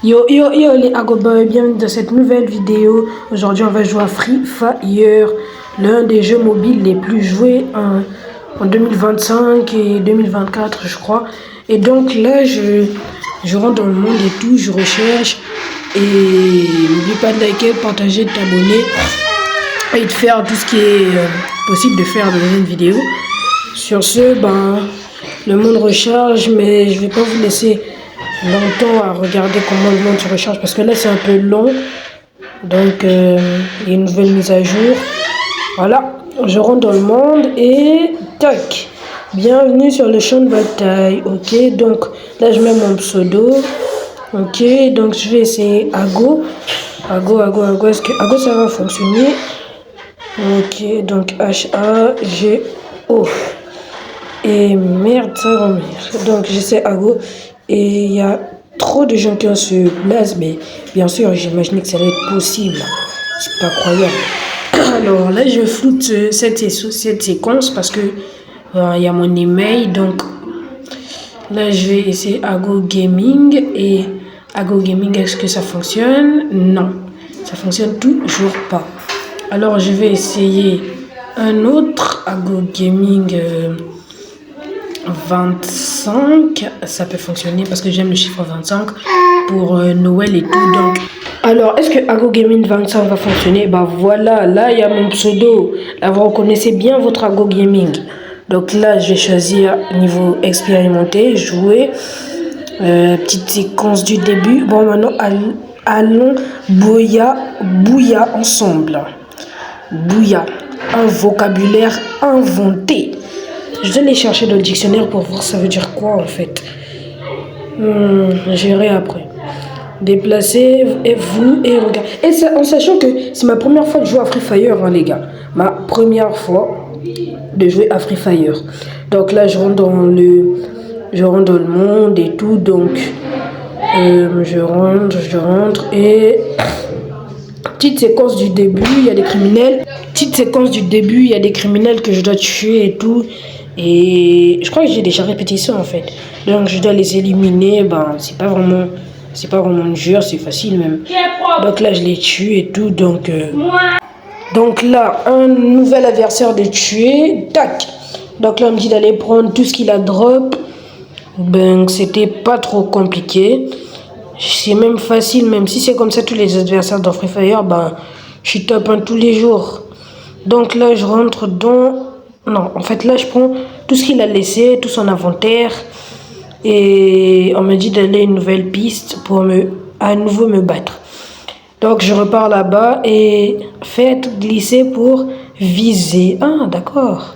Yo yo yo les Agoboys, bienvenue dans cette nouvelle vidéo. Aujourd'hui on va jouer à Free Fire, l'un des jeux mobiles les plus joués en 2025 et 2024 je crois. Et donc là je rentre dans le monde et tout, je recherche. Et n'oublie pas de liker, de partager, de t'abonner et de faire tout ce qui est possible de faire dans une vidéo. Sur ce, le monde recharge, mais je vais pas vous laisser longtemps à regarder comment le monde se recharge parce que là c'est un peu long. Donc il y a une nouvelle mise à jour. Voilà, je rentre dans le monde et tac. Bienvenue sur le champ de bataille. Ok, donc là je mets mon pseudo. Ok, donc je vais essayer Ago. Ago, est-ce que Ago ça va fonctionner? Ok, donc H-A-G-O. Et merde, ça va merde. Donc j'essaie Ago. Et il y a trop de gens qui ont ce blaze, mais bien sûr, j'imaginais que ça allait être possible. C'est pas croyable. Alors là, je floute cette séquence parce que il y a mon email. Donc là, je vais essayer Ago Gaming. Et Ago Gaming, est-ce que ça fonctionne? Non, ça fonctionne toujours pas. Alors je vais essayer un autre Ago Gaming. 25, ça peut fonctionner parce que j'aime le chiffre 25 pour Noël et tout. Donc, alors, est-ce que Ago Gaming 25 va fonctionner? Bah voilà, là il y a mon pseudo. Là, vous reconnaissez bien votre Ago Gaming. Donc là, je vais choisir niveau expérimenté, jouer. Petite séquence du début. Bon, maintenant, allons bouilla ensemble. Bouilla, un vocabulaire inventé. Je dois aller chercher dans le dictionnaire pour voir ça veut dire quoi en fait. J'irai après. Déplacer et vous et regardez. Et ça, en sachant que c'est ma première fois de jouer à Free Fire, hein, les gars. Ma première fois de jouer à Free Fire. Donc là, je rentre dans le monde et tout. Donc, je rentre et petite séquence du début, il y a des criminels. Petite séquence du début, il y a des criminels que je dois tuer et tout. Et je crois que j'ai déjà répété ça en fait. Donc je dois les éliminer. C'est pas vraiment une jure, c'est facile même. Donc là je les tue et tout. Donc là un nouvel adversaire de tuer. Tac. Donc là on me dit d'aller prendre tout ce qu'il a drop. C'était pas trop compliqué. C'est même facile, même si c'est comme ça tous les adversaires dans Free Fire, je suis top 1 tous les jours. Donc là je rentre dans... Non, en fait là je prends tout ce qu'il a laissé, tout son inventaire. Et on me dit d'aller une nouvelle piste pour à nouveau me battre. Donc je repars là-bas et faites glisser pour viser. Ah d'accord.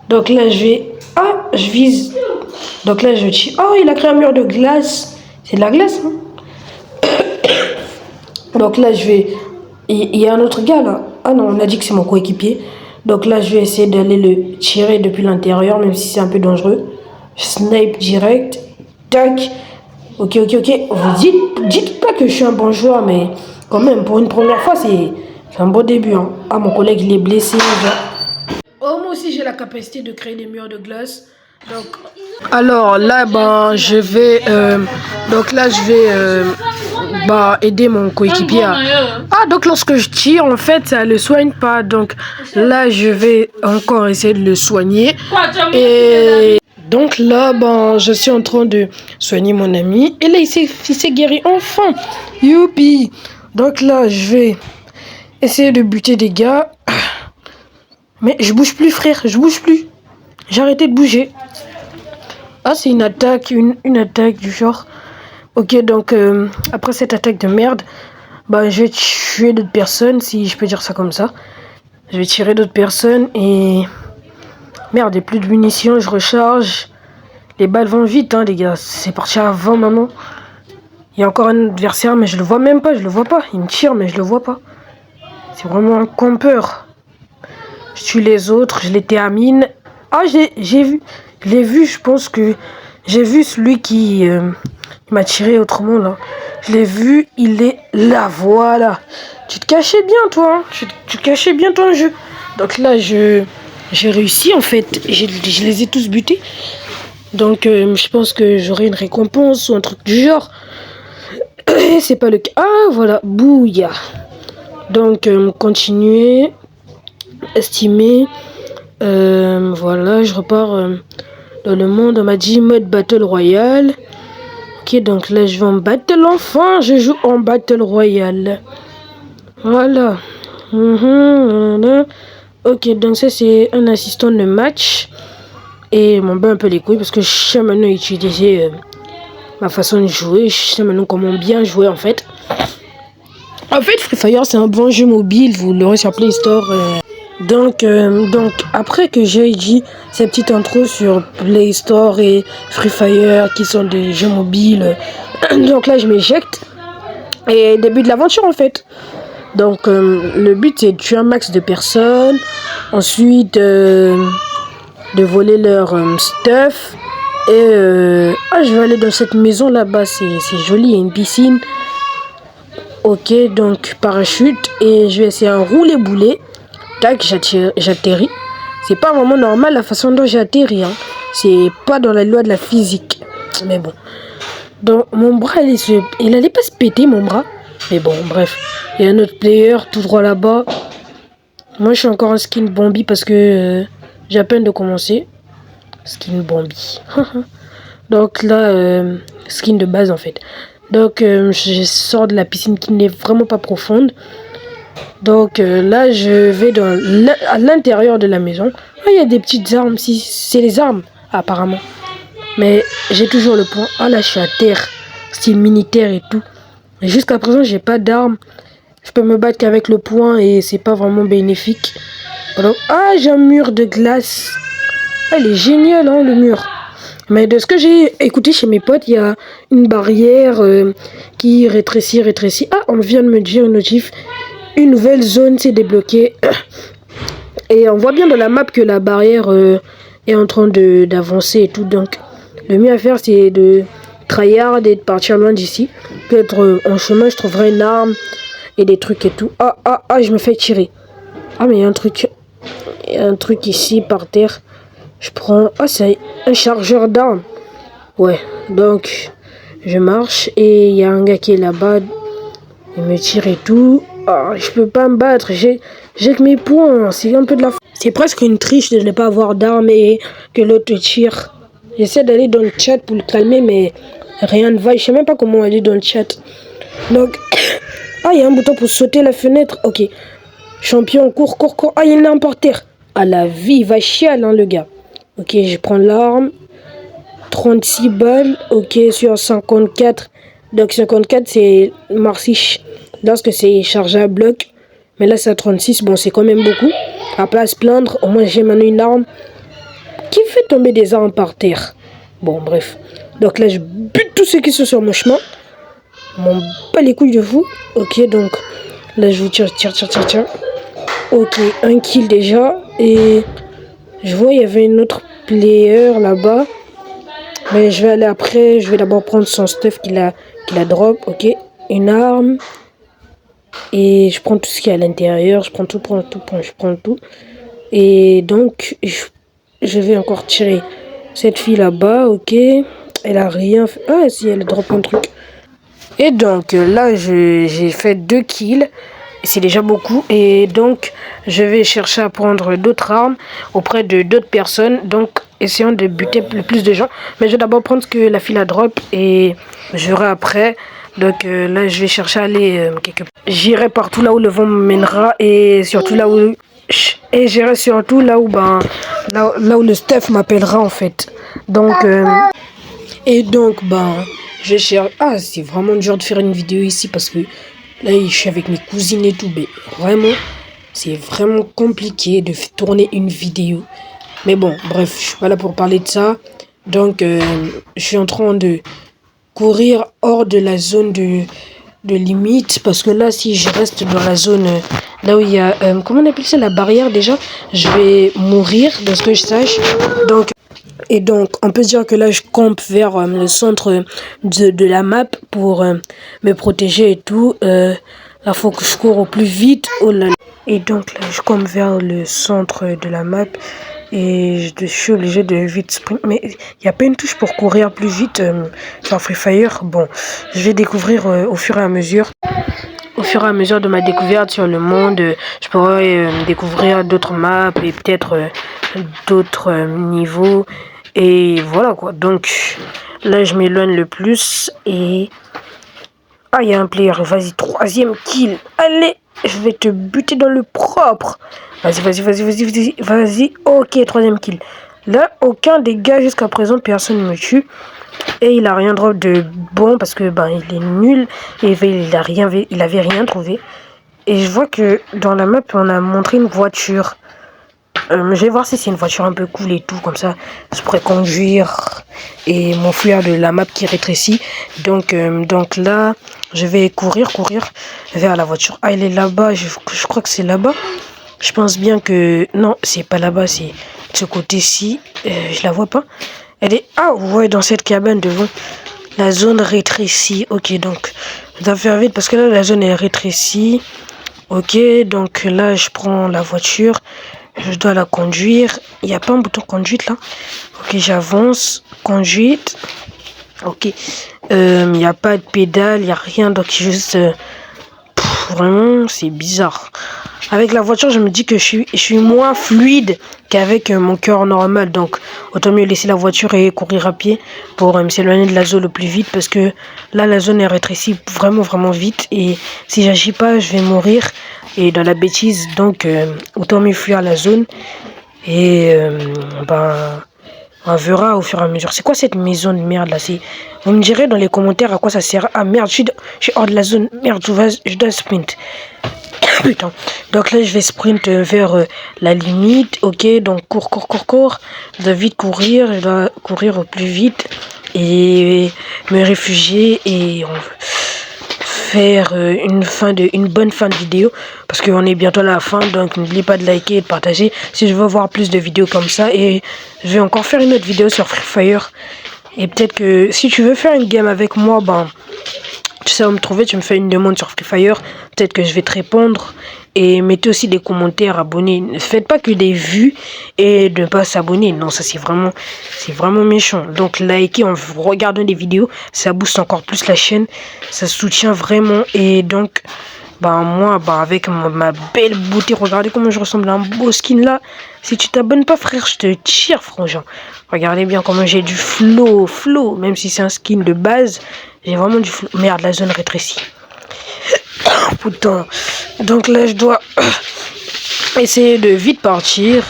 Donc là je vise. Donc là je tire. Oh, il a créé un mur de glace. C'est de la glace, hein? Donc là il y a un autre gars là. Ah non, on a dit que c'est mon coéquipier. Donc là, je vais essayer d'aller le tirer depuis l'intérieur, même si c'est un peu dangereux. Je snipe direct. Tac. Ok. Vous dites pas que je suis un bon joueur, mais quand même, pour une première fois, c'est un bon début. Hein. Ah, mon collègue, il est blessé. Oh, moi aussi, j'ai la capacité de créer des murs de glace. Donc, alors là, je vais... aider mon coéquipier à... Ah, donc lorsque je tire, en fait, ça le soigne pas. Donc là, je vais encore essayer de le soigner. Et donc là, je suis en train de soigner mon ami. Et là, il s'est guéri enfin. Youpi. Donc là, je vais essayer de buter des gars. Mais je bouge plus, frère. Je bouge plus. J'ai arrêté de bouger. Ah, c'est une attaque. Une attaque du genre... Ok, donc après cette attaque de merde, je vais tuer d'autres personnes, si je peux dire ça comme ça. Je vais tirer d'autres personnes et... Merde, il n'y a plus de munitions, je recharge. Les balles vont vite, hein, les gars. C'est parti avant, maman. Il y a encore un adversaire, mais je le vois même pas, je le vois pas. Il me tire, mais je le vois pas. C'est vraiment un campeur. Je tue les autres, je les termine. Ah, j'ai vu. Je l'ai vu, je pense que... J'ai vu celui qui... il m'a tiré autrement là. Je l'ai vu, il est là, voilà. Tu te cachais bien toi, hein. Tu cachais bien ton jeu. Donc là, j'ai réussi en fait. Je les ai tous butés. Donc je pense que j'aurai une récompense ou un truc du genre. C'est pas le cas. Ah, voilà, bouilla. Donc, continuer, estimer. Voilà, je repars dans le monde. On m'a dit mode Battle Royale. Ok, donc là, je vais en Battle. Enfin, je joue en Battle Royale. Voilà. Ok, donc ça, c'est un assistant de match. Et m'en bat un peu les couilles parce que je sais maintenant utiliser ma façon de jouer. Je sais maintenant comment bien jouer en fait. En fait, Free Fire, c'est un bon jeu mobile. Vous l'aurez sur Play Store. Donc, après que j'ai dit cette petite intro sur Play Store et Free Fire, qui sont des jeux mobiles, donc là, je m'éjecte. Et début de l'aventure, en fait. Donc, le but, c'est de tuer un max de personnes. Ensuite, de voler leur stuff. Et je vais aller dans cette maison là-bas. C'est joli, il y a une piscine. Ok, donc parachute. Et je vais essayer un rouler-boulet. Tac, j'atterris. C'est pas vraiment normal la façon dont j'ai atterri. Hein. C'est pas dans la loi de la physique. Mais bon. Donc mon bras, il allait pas se péter mon bras. Mais bon, bref. Il y a un autre player tout droit là-bas. Moi, je suis encore en skin Bambi parce que j'ai à peine de commencer. Skin Bambi. Donc là, skin de base en fait. Donc je sors de la piscine qui n'est vraiment pas profonde. Donc là, je vais à l'intérieur de la maison. Ah, il y a des petites armes. Si c'est les armes, apparemment. Mais j'ai toujours le point. Ah là, je suis à terre. Style militaire et tout. Jusqu'à présent, j'ai pas d'armes. Je peux me battre qu'avec le poing et c'est pas vraiment bénéfique. Alors, ah, j'ai un mur de glace. Ah, il est génial, hein, le mur. Mais de ce que j'ai écouté chez mes potes, il y a une barrière qui rétrécit. Ah, on vient de me dire une notif. Une nouvelle zone s'est débloquée. Et on voit bien dans la map que la barrière est en train d'avancer et tout. Donc, le mieux à faire, c'est de tryhard et de partir loin d'ici. Peut-être en chemin, je trouverai une arme et des trucs et tout. Ah, je me fais tirer. Ah, mais il y a un truc ici par terre. Je prends... Ah, c'est un chargeur d'armes. Ouais, donc je marche et il y a un gars qui est là-bas. Il me tire et tout. Ah, je peux pas me battre. J'ai que mes points. C'est un peu de la... C'est presque une triche de ne pas avoir d'armes et que l'autre te tire. J'essaie d'aller dans le chat pour le calmer, mais rien ne va. Je sais même pas comment aller dans le chat. Donc... Ah, il y a un bouton pour sauter la fenêtre. Ok. Champion, cours. Ah, il y en a un par terre. Ah, la vie, il va chialer, hein, le gars. Ok, je prends l'arme. 36 balles. Ok, sur 54. Donc, 54, c'est Marcy. Lorsque c'est chargé à bloc. Mais là, c'est à 36. Bon, c'est quand même beaucoup. À pas se plaindre. Au moins, j'ai maintenant une arme qui fait tomber des armes par terre. Bon, bref. Donc là, je bute tous ceux qui sont sur mon chemin. M'en bats les couilles de vous. Ok, donc là, je vous tire. Ok, un kill déjà. Et je vois, il y avait une autre player là-bas. Mais je vais aller après. Je vais d'abord prendre son stuff qu'il a drop. Ok, une arme. Et je prends tout ce qui est à l'intérieur. Je prends tout. Et donc, je vais encore tirer cette fille là-bas. Ok, elle a rien fait. Ah, si, elle drop un truc. Et donc, là, j'ai fait 2 kills. C'est déjà beaucoup. Et donc, je vais chercher à prendre d'autres armes auprès de d'autres personnes. Donc, essayons de buter le plus de gens. Mais je vais d'abord prendre ce que la fille a drop. Et je verrai après. Donc, là, je vais chercher à aller quelque part. J'irai partout là où le vent me mènera. Et surtout là où... Et j'irai surtout là où, là où le stuff m'appellera, en fait. Donc, je cherche... Ah, c'est vraiment dur de faire une vidéo ici parce que là, je suis avec mes cousines et tout. Mais vraiment, c'est vraiment compliqué de tourner une vidéo. Mais bon, bref, je suis pas là pour parler de ça. Donc, je suis en train de courir hors de la zone de limite. Parce que là, si je reste dans la zone... là où il y a... comment on appelle ça, la barrière déjà? Je vais mourir, de ce que je sache. Donc... Et donc, on peut dire que là, je campe vers le centre de la map pour me protéger et tout. Là, il faut que je cours au plus vite. Oh là là. Et donc, là, je campe vers le centre de la map. et je suis obligé de vite sprint. Mais il n'y a pas une touche pour courir plus vite sur Free Fire. Bon, je vais découvrir au fur et à mesure. Au fur et à mesure de ma découverte sur le monde, je pourrais découvrir d'autres maps et peut-être d'autres niveaux. Et voilà quoi. Donc là, je m'éloigne le plus et... Ah, il y a un player. Vas-y, 3e kill. Allez, je vais te buter dans le propre. Vas-y, vas-y, vas-y, vas-y, vas-y, vas-y. Ok, 3e kill. Là, aucun dégât jusqu'à présent. Personne ne me tue. Et il a rien drop de bon parce que ben il est nul. Et il avait rien trouvé. Et je vois que dans la map, on a montré une voiture. Je vais voir si c'est une voiture un peu cool et tout, comme ça je pourrais conduire et m'enfuir de la map qui rétrécit. Donc là, je vais courir vers la voiture. Ah, elle est là-bas, je crois que c'est là-bas. Je pense bien que... Non, c'est pas là-bas, c'est de ce côté-ci. Je la vois pas. Elle est... Ah ouais, dans cette cabane devant. La zone rétrécie. Ok, donc je dois faire vite parce que là, la zone est rétrécie. Ok, donc là, je prends la voiture. Je dois la conduire. Il n'y a pas un bouton conduite là. Ok, j'avance. Conduite. Ok. Il n'y a pas de pédale, il n'y a rien. Donc juste... vraiment, c'est bizarre. Avec la voiture, je me dis que je suis moins fluide qu'avec mon cœur normal. Donc, autant mieux laisser la voiture et courir à pied pour s'éloigner de la zone le plus vite. Parce que là, la zone est rétrécie vraiment vite. Et si j'agis pas, je vais mourir. Et dans la bêtise, donc, autant mieux fuir la zone. Et on verra au fur et à mesure. C'est quoi cette maison de merde là? Vous me direz dans les commentaires à quoi ça sert. Ah merde, je suis hors de la zone. Merde, je dois sprint. Putain. Donc là, je vais sprint vers la limite. Ok, donc cours. Je dois vite courir. Je dois courir au plus vite. Et me réfugier. Et faire une bonne fin de vidéo. Parce qu'on est bientôt à la fin. Donc n'oubliez pas de liker et de partager. Si je veux voir plus de vidéos comme ça. Et je vais encore faire une autre vidéo sur Free Fire. Et peut-être que si tu veux faire une game avec moi, ben... Tu sais où me trouver, tu me fais une demande sur Free Fire, peut-être que je vais te répondre. Et mettez aussi des commentaires, abonnez. Ne faites pas que des vues et ne pas s'abonner. Non, ça c'est vraiment méchant. Donc likez en regardant des vidéos, ça booste encore plus la chaîne. Ça soutient vraiment. Et donc, moi, avec ma belle beauté, regardez comment je ressemble à un beau skin là. Si tu t'abonnes pas, frère, je te tire, frangin. Regardez bien comment j'ai du flow. Même si c'est un skin de base, j'ai vraiment du flow. Merde, la zone rétrécie. Putain. Donc là, je dois essayer de vite partir.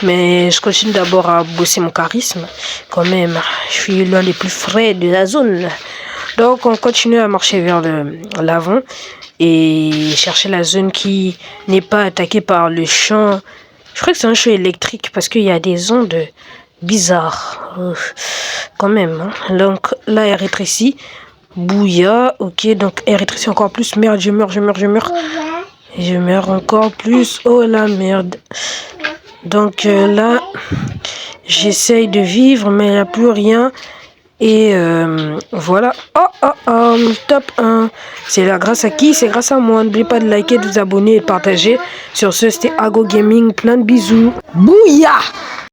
Mais je continue d'abord à bosser mon charisme. Quand même, je suis l'un des plus frais de la zone. Donc, on continue à marcher vers l'avant. Et chercher la zone qui n'est pas attaquée par le champ. Je crois que c'est un champ électrique parce qu'il y a des ondes bizarres. Quand même. Hein. Donc là, elle rétrécit. Bouilla. Ok, donc elle rétrécit encore plus. Merde, je meurs. Je meurs encore plus. Oh la merde. Donc là, j'essaye de vivre, mais il n'y a plus rien. Et voilà. Top 1. C'est là grâce à qui? C'est grâce à moi. N'oubliez pas de liker, de vous abonner et de partager. Sur ce, c'était Ago Gaming. Plein de bisous. Bouya!